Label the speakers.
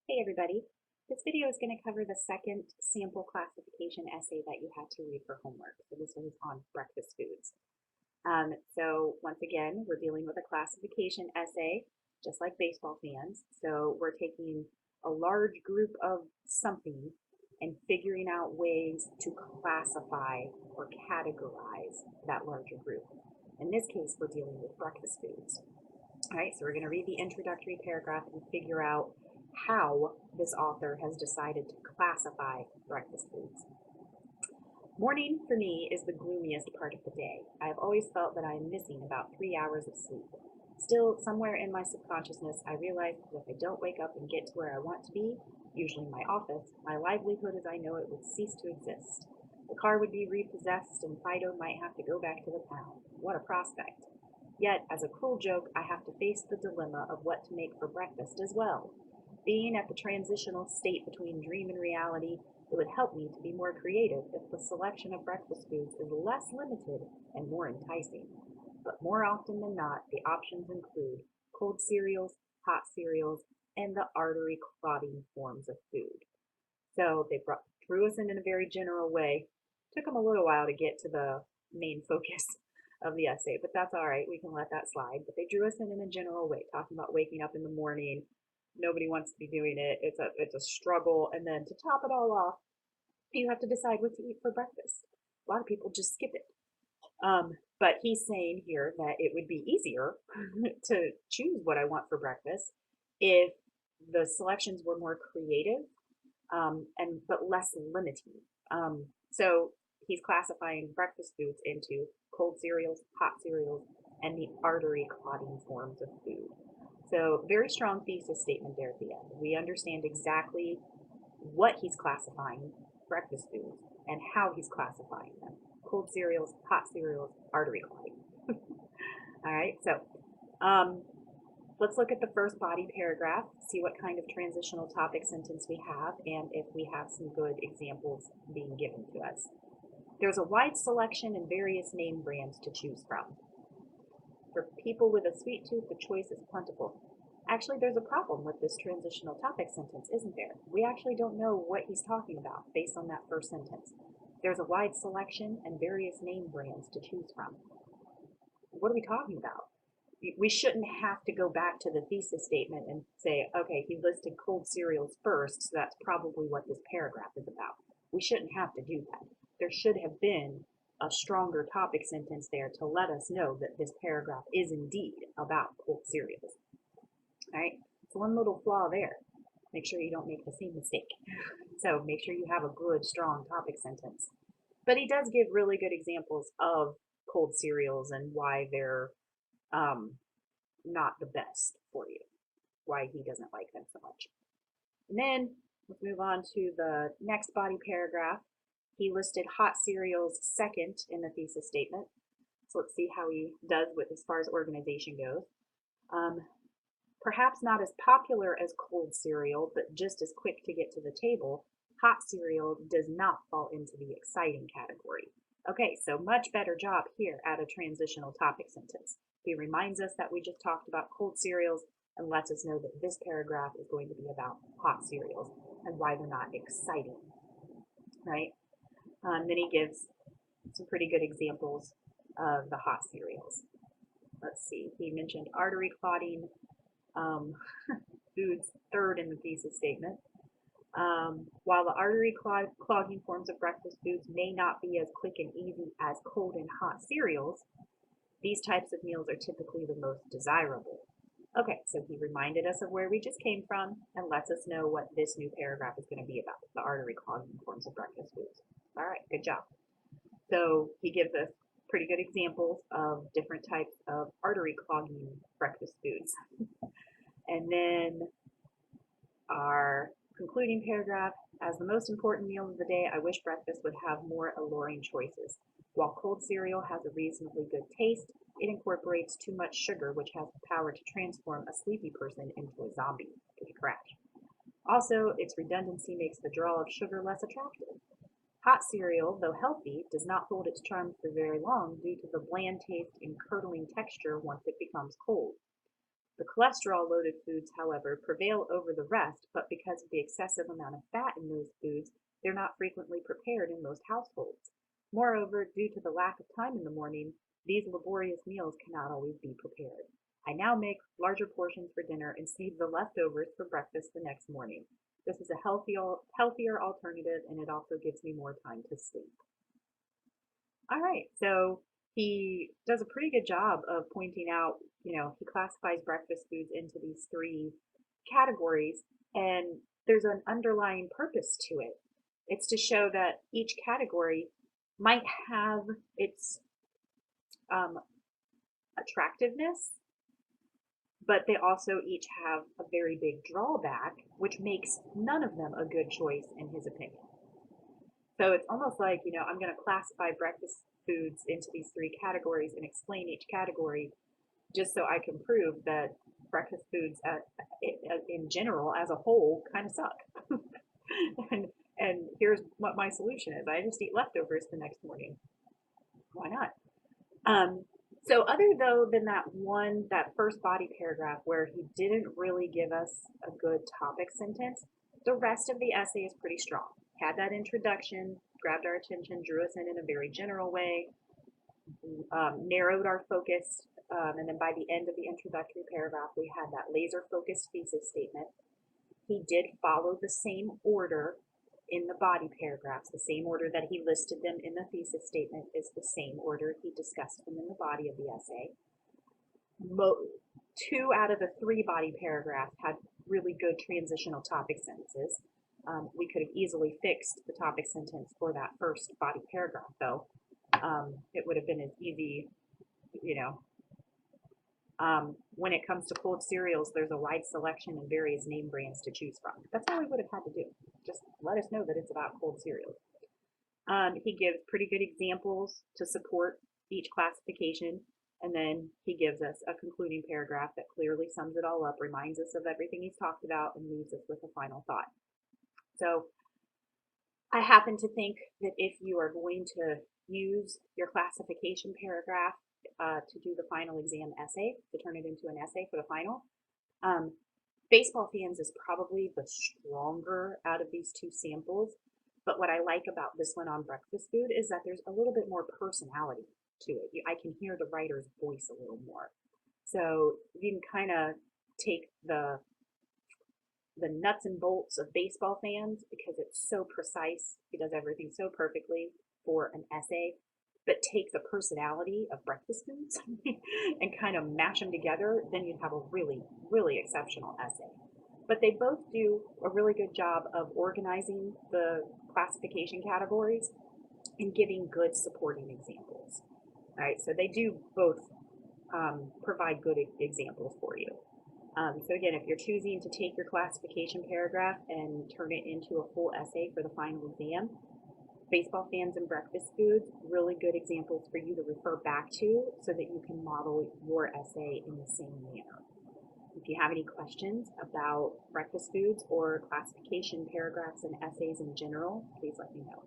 Speaker 1: Hey everybody, this video is going to cover the second sample classification essay that you had to read for homework. So this one is on breakfast foods. So once again, we're dealing with a classification essay, just like baseball fans. So we're taking a large group of something and figuring out ways to classify or categorize that larger group. In this case, we're dealing with breakfast foods. All right, so we're going to read the introductory paragraph and figure out how this author has decided to classify breakfast foods. Morning for me is the gloomiest part of the day. I have always felt that I am missing about 3 hours of sleep. Still, somewhere in my subconsciousness, I realize that if I don't wake up and get to where I want to be, usually my office, my livelihood as I know it would cease to exist. The car would be repossessed and Fido might have to go back to the town. What a prospect. Yet, as a cruel joke, I have to face the dilemma of what to make for breakfast as well. Being at the transitional state between dream and reality, it would help me to be more creative if the selection of breakfast foods is less limited and more enticing. But more often than not, the options include cold cereals, hot cereals, and the artery-clogging forms of food. So they drew us in a very general way. Took them a little while to get to the main focus of the essay, but that's all right. We can let that slide. But they drew us in a general way, talking about waking up in the morning. Nobody wants to be doing it. It's a struggle. And then to top it all off, you have to decide what to eat for breakfast. A lot of people just skip it. But he's saying here that it would be easier to choose what I want for breakfast if the selections were more creative but less limiting. So he's classifying breakfast foods into cold cereals, hot cereals, and the artery clogging forms of food. So very strong thesis statement there at the end. We understand exactly what he's classifying breakfast foods and how he's classifying them. Cold cereals, hot cereals, artery clogging. All right, so let's look at the first body paragraph, see what kind of transitional topic sentence we have, and if we have some good examples being given to us. There's a wide selection and various name brands to choose from. For people with a sweet tooth, the choice is plentiful. Actually, there's a problem with this transitional topic sentence, isn't there? We actually don't know what he's talking about based on that first sentence. There's a wide selection and various name brands to choose from. What are we talking about? We shouldn't have to go back to the thesis statement and say, okay, he listed cold cereals first, so that's probably what this paragraph is about. We shouldn't have to do that. There should have been a stronger topic sentence there to let us know that this paragraph is indeed about cold cereals. All right, so one little flaw there. Make sure you don't make the same mistake. So make sure you have a good, strong topic sentence. But he does give really good examples of cold cereals and why they're not the best for you, why he doesn't like them so much. And then let's move on to the next body paragraph. He listed hot cereals second in the thesis statement. So let's see how he does with as far as organization goes. Perhaps not as popular as cold cereal, but just as quick to get to the table, hot cereal does not fall into the exciting category. Okay, so much better job here at a transitional topic sentence. He reminds us that we just talked about cold cereals and lets us know that this paragraph is going to be about hot cereals and why they're not exciting, right? Then he gives some pretty good examples of the hot cereals. Let's see, he mentioned artery clogging foods third in the thesis statement. While the artery clogging forms of breakfast foods may not be as quick and easy as cold and hot cereals, these types of meals are typically the most desirable. Okay, so he reminded us of where we just came from and lets us know what this new paragraph is going to be about, the artery clogging forms of breakfast foods. All right, good job. So he gives us pretty good examples of different types of artery clogging breakfast foods. And then our concluding paragraph, as the most important meal of the day, I wish breakfast would have more alluring choices. While cold cereal has a reasonably good taste, it incorporates too much sugar, which has the power to transform a sleepy person into a zombie if you crash. Also, its redundancy makes the draw of sugar less attractive. Hot cereal, though healthy, does not hold its charm for very long due to the bland taste and curdling texture once it becomes cold. The cholesterol-loaded foods, however, prevail over the rest, but because of the excessive amount of fat in those foods, they're not frequently prepared in most households. Moreover, due to the lack of time in the morning, these laborious meals cannot always be prepared. I now make larger portions for dinner and save the leftovers for breakfast the next morning. This is a healthier alternative, and it also gives me more time to sleep. All right, so he does a pretty good job of pointing out, he classifies breakfast foods into these three categories, and there's an underlying purpose to it. It's to show that each category might have its attractiveness, but they also each have a very big drawback, which makes none of them a good choice in his opinion. So it's almost like, I'm going to classify breakfast foods into these three categories and explain each category just so I can prove that breakfast foods in general as a whole kind of suck. and here's what my solution is. I just eat leftovers the next morning. Why not? So other than that first body paragraph where he didn't really give us a good topic sentence, the rest of the essay is pretty strong. Had that introduction, grabbed our attention, drew us in a very general way, narrowed our focus, and then by the end of the introductory paragraph, we had that laser-focused thesis statement. He did follow the same order in the body paragraphs. The same order that he listed them in the thesis statement is the same order he discussed them in the body of the essay. 2 out of the 3 body paragraphs had really good transitional topic sentences. We could have easily fixed the topic sentence for that first body paragraph, though. It would have been as easy, when it comes to cold cereals, there's a wide selection and various name brands to choose from. That's all we would have had to do. Just let us know that it's about cold cereals. He gives pretty good examples to support each classification, and then he gives us a concluding paragraph that clearly sums it all up, reminds us of everything he's talked about, and leaves us with a final thought. So I happen to think that if you are going to use your classification paragraph to do the final exam essay, to turn it into an essay for the final, Baseball Fans is probably the stronger out of these 2 samples. But what I like about this one on breakfast food is that there's a little bit more personality to it. I can hear the writer's voice a little more. So you can kind of take the nuts and bolts of Baseball Fans because it's so precise. He does everything so perfectly for an essay, but take the personality of breakfast foods and kind of mash them together, then you'd have a really, really exceptional essay. But they both do a really good job of organizing the classification categories and giving good supporting examples. All right, so they do both provide good examples for you. So again, if you're choosing to take your classification paragraph and turn it into a full essay for the final exam, Baseball Fans and breakfast foods, really good examples for you to refer back to so that you can model your essay in the same manner. If you have any questions about breakfast foods or classification paragraphs and essays in general, please let me know.